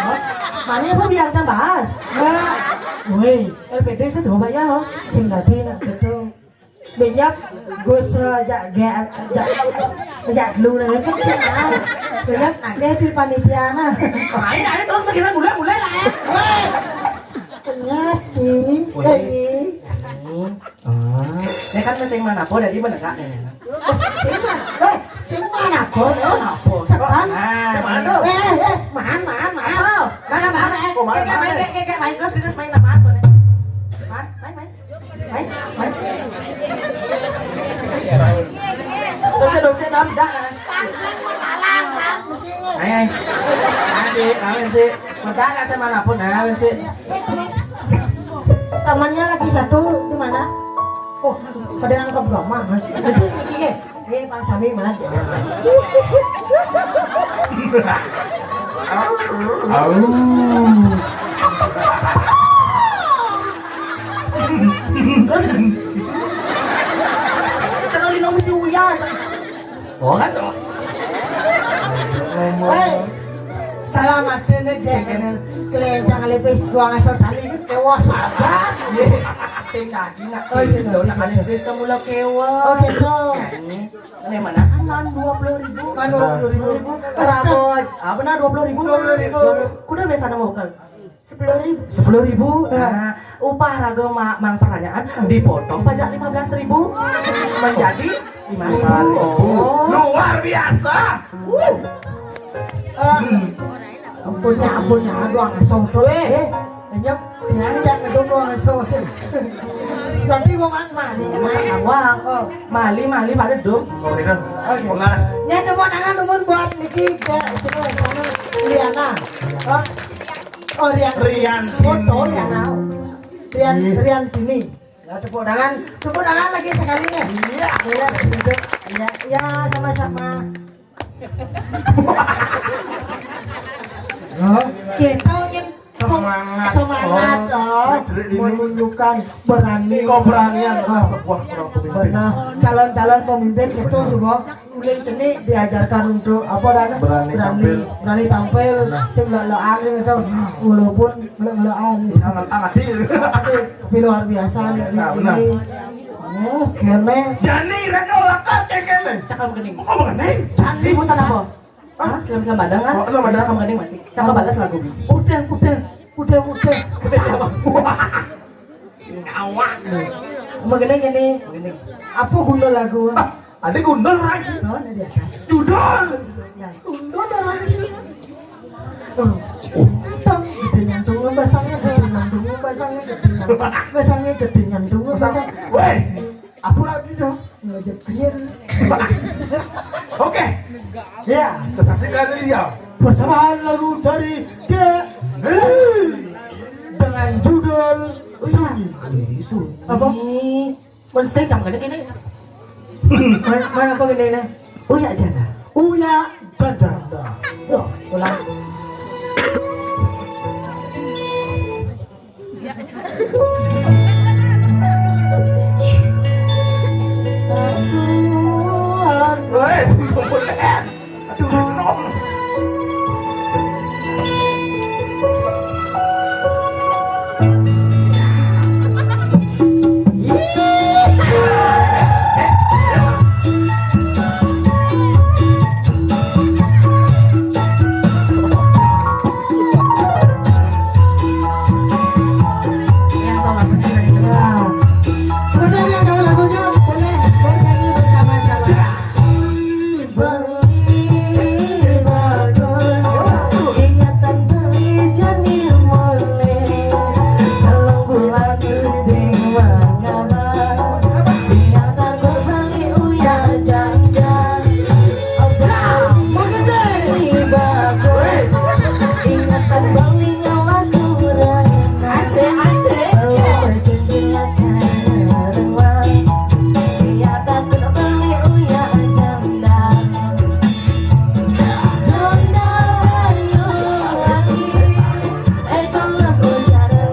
Mana apa biar kita bahas? Nah, woi, LPD itu semua bayar. sing tadi nak betul. Banyak gus jak dulu nih kan sih nah. Banyak ada di panitia nah. Main ada terus begitu mulai lah. Banyak sih. Ini. Ini kan mesin mana po dari mana kak nih? Sing mana kok? Apa? Sekarang. Mana? Man. Mana? Kayak main terus main apaan po nih? Main. Dong saya dalam dak kan? Ayo. Masih. Mata nggak saya mana pun, masih. Tamannya lagi satu di mana? Oh, pada nangkep gamang. Ini Pak Sami man. Terus kalau lino mesti uya. Oh kan? Selamat dene gene kelencang lepis gua ngasor tali itu kewas sabar. Sing tadi nak nak ada sistem mula kewa. Oh gitu. Ini mana? Aman 20.000. Kan 20.000. Rabot. Benar 20.000. 20.000. Kuda biasa nama bukan? 10.000. 10.000. Upah raga mang pertanyaan dipotong pajak 15.000 menjadi 5.000. Oh, Luar biasa. Ampunnya doang ngasor tuh nyep dia jangan ngedong doang ngasor. Berarti gua kan mali kan awang. Mali pada dong. Oh itu. Oke. Pengas. Nya tepuk tangan temen buat Niki ke semua sana Liana. Oh Rian foto Liana. Rian Dini. Ya tepuk tangan lagi sekali nih. Iya sama-sama. Kita ingin semangat menunjukkan berani Keberanian sebuah orang pemimpin. benar calon-calon pemimpin itu semua uling cenik diajarkan untuk apa dana berani tampil sing lelaan itu walaupun lelaan Anak-anak tapi luar biasa nih ini kene Jani reka olah kakek kene. Cakal kening. Kok mengenai? Di musan apa? Selam badang kan? Oh, selam badang. Cakal kening masih. Cakal balas lagu bi. udah Udah apa? Ngawak. mengenai gini Kening. apa guna lagu Ada gundul lagi. oh di atas Judul. Undo darah di sini. Tang gede nyantung basangnya gede nyantung basangnya gede nyantung basang. Woi, apa lagi tuh? Ngajak clear. Oke, Ya, kita saksikan dia. persembahan lagu dari dengan judul Sunyi. Isu. Apa? Mensing jam gini. Mana apa gini nih? Uya jana. Uya janda. Loh, ulang. Wes, kumpulan. Aduh, nom. Yang tahu lagunya dari itu. Nah, sebenarnya yang tahu lagunya boleh bernyanyi bersama-sama. Beli bagus, ingatan beli jadi mulai. Kalau bulan sing mengalah, biar takut beli uya janda. Beli bagus, ingatan beli ngelaku rana. Asik. Kalau jendela karewan, biar takut beli uya janda. Janda banyuwangi, kalau bicara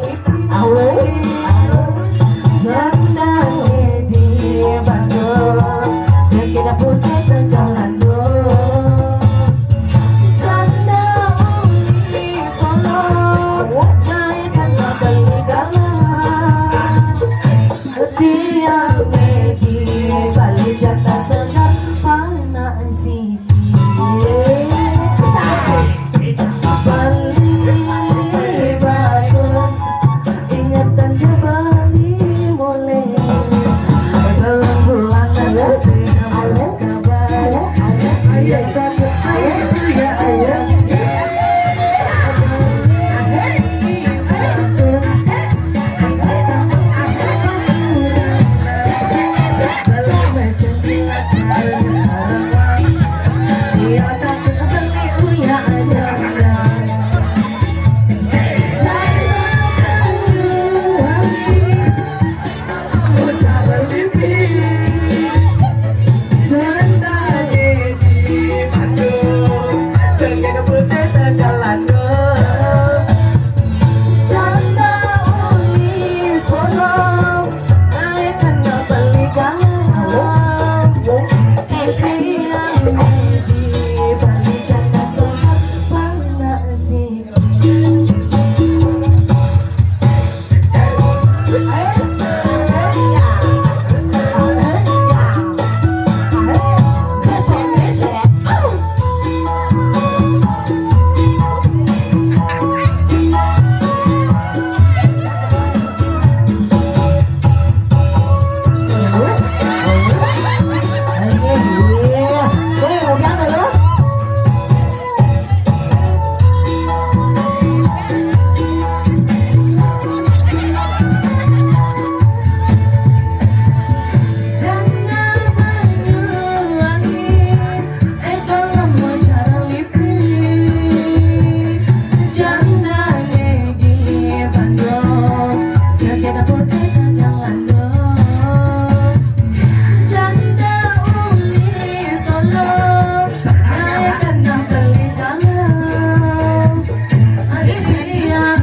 janda di Bandung, jaga putih Tegalando. Janda uli Solo, naikkan beli galang. Tiang di Bali janda senang panas sini. Bali bagus, ingatan Bali mulai. Dalam bulan sing mulai kabar, ayo takut ya ayo. Dalam jendela karewan, dia takut beli uya janda. Janda banyuwangi, ujar lipi. Janda di Bandung, jaga putih Tegalando. Janda uli Solo, naikkan beli galang. Tiang di Bali janda senang panas sini. Janda Banyuwangi, kalau mau cara lipi. Janda di Bandung, jaga putih Tegalando. Janda uli Solo, naikkan beli galang. Tiang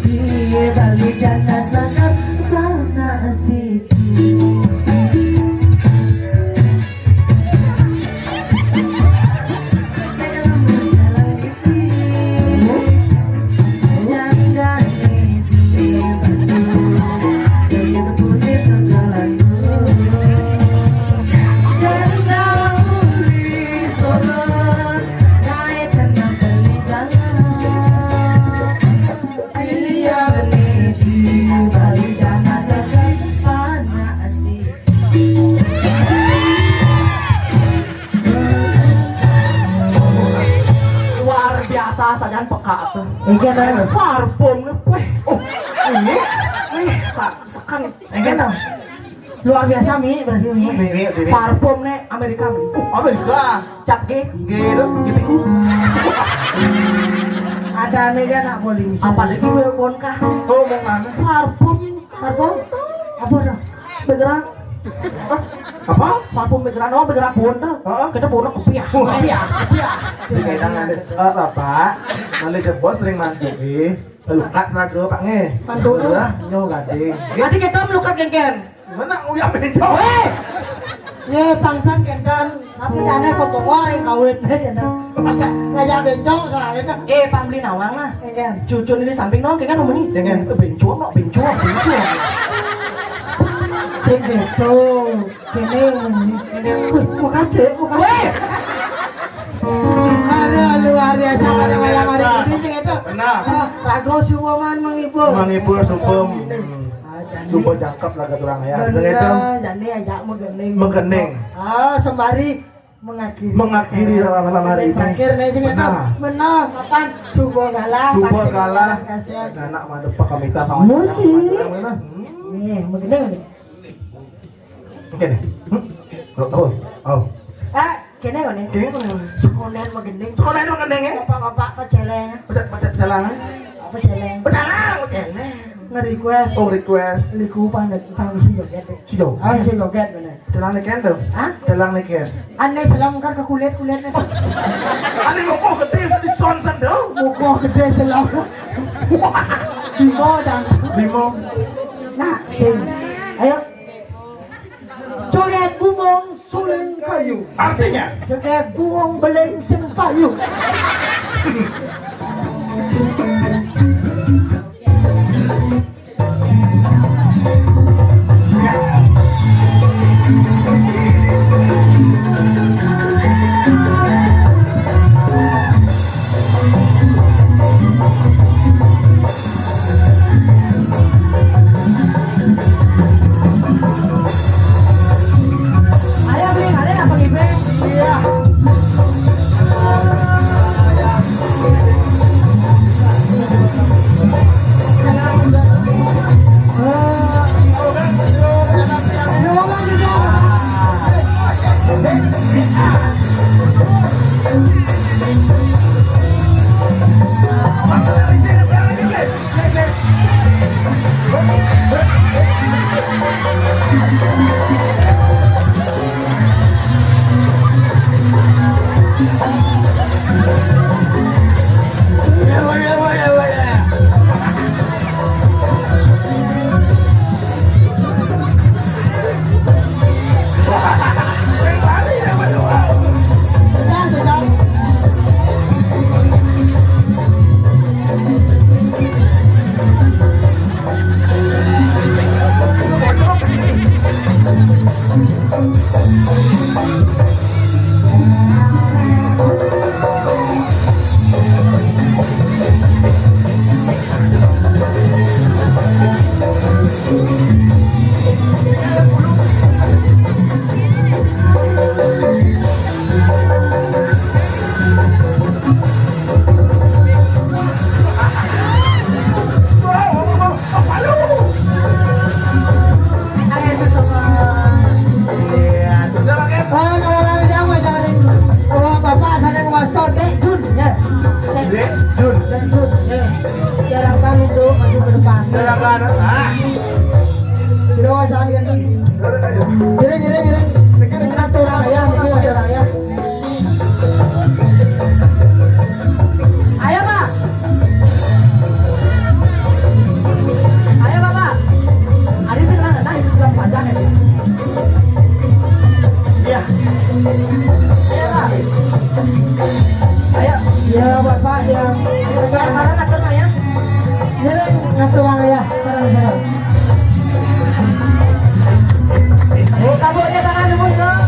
di Bali janda senang panas sini. Dalam jalan lipi, janda di Bandung, jaga putih Tegalando. Janda uli Solo, naikkan beli galang. Tiang di Bali janda senang panas sini. Luar biasa sajan peka tuh. Iya dah. Parfum nih, weh. Oh, ini. Sekan. Enggak tahu. Luar biasa Mi, berarti Mi. Ini. Parfum nih Amerika nih. Amerika. Cap G, Gitu. GPU. Ada nih kan nak boleh bisa. Apa lagi bon kah? Oh, mau kan? Parfum. Parfum? Apa dah? Bergerak. Apa? Parfum pikiran doang pikiran bonda. Kita bonda kepiah. Kepiah. Di kadang nanti bapak, nanti ke bos sering mantui. Lukat raga pak nge. Mantu lah, nyo gading. Nanti kita melukat genggen. Gimana udah bejo? Weh. Ye tangkan kendan, tapi dana kok bawa yang kawin kendan. Kayak bencong soalnya. Pang beli nawang lah. Kendan. Cucun ini samping dong, kayak kan nomor ini. Jangan. Bencuan, bencuan. Sing gitu. Kene. Bukan deh, bukan. Weh. Aduh, luar biasa pada malam hari ini sing itu. Benar. Rago sumongan menghibur. Menghibur supem. Supem jangkep lah kata orang ya. Dengan itu Jadi ajak menggening. menggening. Sembari mengakhiri. Mengakhiri malam hari ini. Terakhir nih sing itu. Benar. Menang kapan? Subuh kalah. Coba kalah. Kasihan. Anak madu pak kamita Musik. Nih, menggening nih. Oke nih. Oh. Kene kok nih. Oke. Sekonen menggening. Sekolah itu mengeneng ya. Bapak-bapak peceleng. Pecat jalan. Peceleng. Pecalang. Nge-request. Oh request. Liku pandai pangisi joget deh. Si jauh. Si joget bener. Jalan nih tuh. Hah? Jalan nih Aneh selam kan ke kulit-kulitnya. Ani mau kok gede di sonsen dong. Muka gede selam. Bimo dan. Limo. Nah, sing. Ayo. Joget bumong suling kayu. Artinya. Joget buong beleng sempayu. Ayo beli, ada apa gibe? Iya. Ayo Pak. Ayo Bapak. Ada sekarang datang itu sudah panjang ya. Iya. Ayo Pak. Ayo. Ya Bapak ya. Sekarang ngatur saya. Ini ngatur orang ya. Sarang-sarang. Oh, kabutnya tangan dulu dong.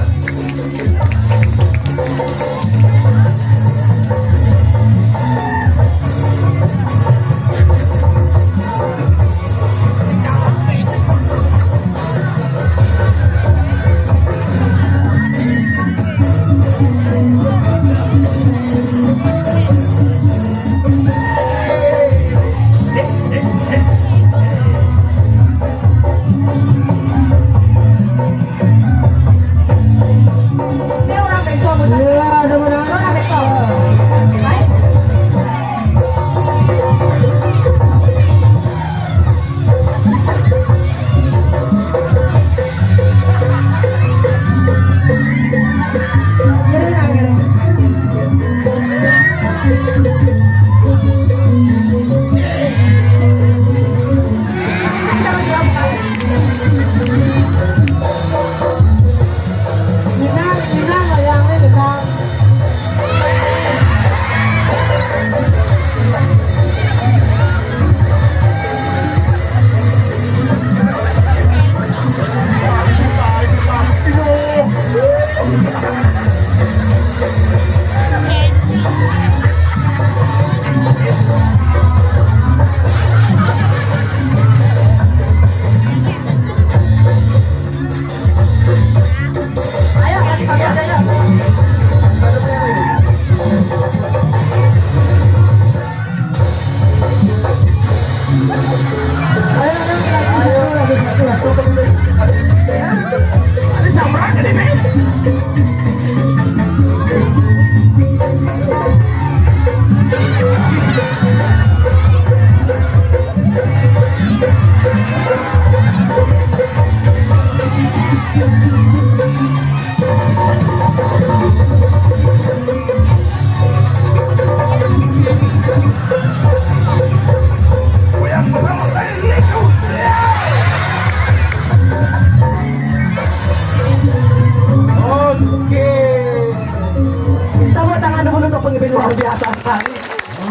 Tapi luar biasa sekali.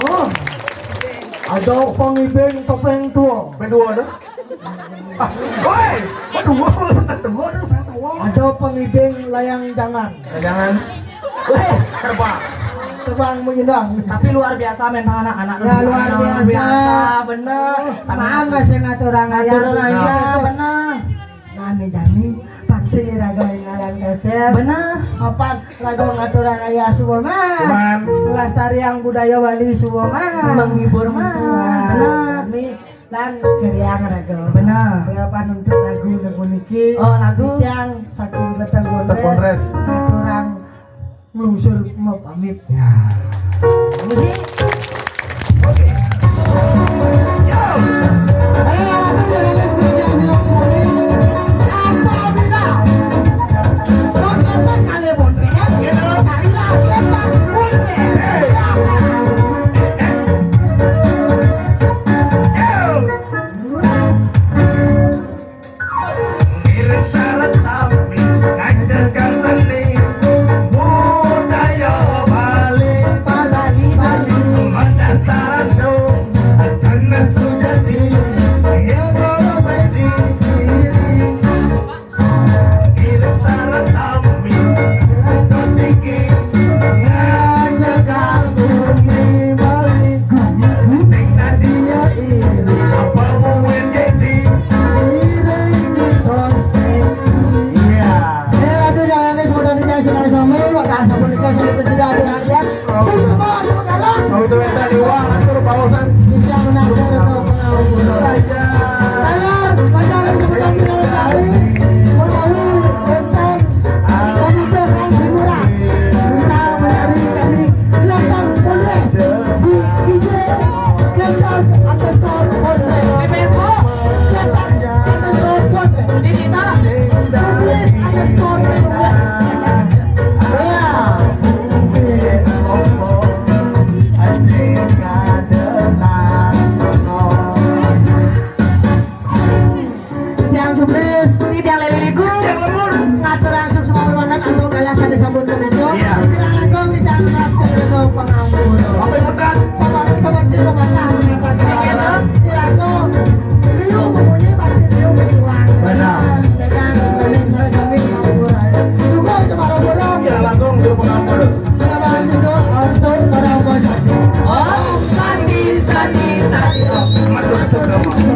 Oh. Ada pengibeng topeng tua. Berdua dah. Woi, berdua berdua. Ada pengibeng layang jangan. Jangan. Weh, Terbang. Terbang menyendang. tapi luar biasa main anak-anak. Ya, luar biasa. Bener. Samaan masih ngaturang aya. Aturan aja, bener. Nani jani paksi raga ngalan geser. Bener. Apan raga ngaturang aya subona. Cuman. Pelestarian budaya Bali subona. Menghibur mah. Bener. Ini lan geriang raga. Bener. Berapa nuntut lagu niki. Oh, lagu. Yang saking letang Letang gondres. Gondres. Ngaturang melusur mau pamit. Ya. Musik. Mau itu tadi uang atur pausan. Bisa menang. Oh, Sandi. Masuk ke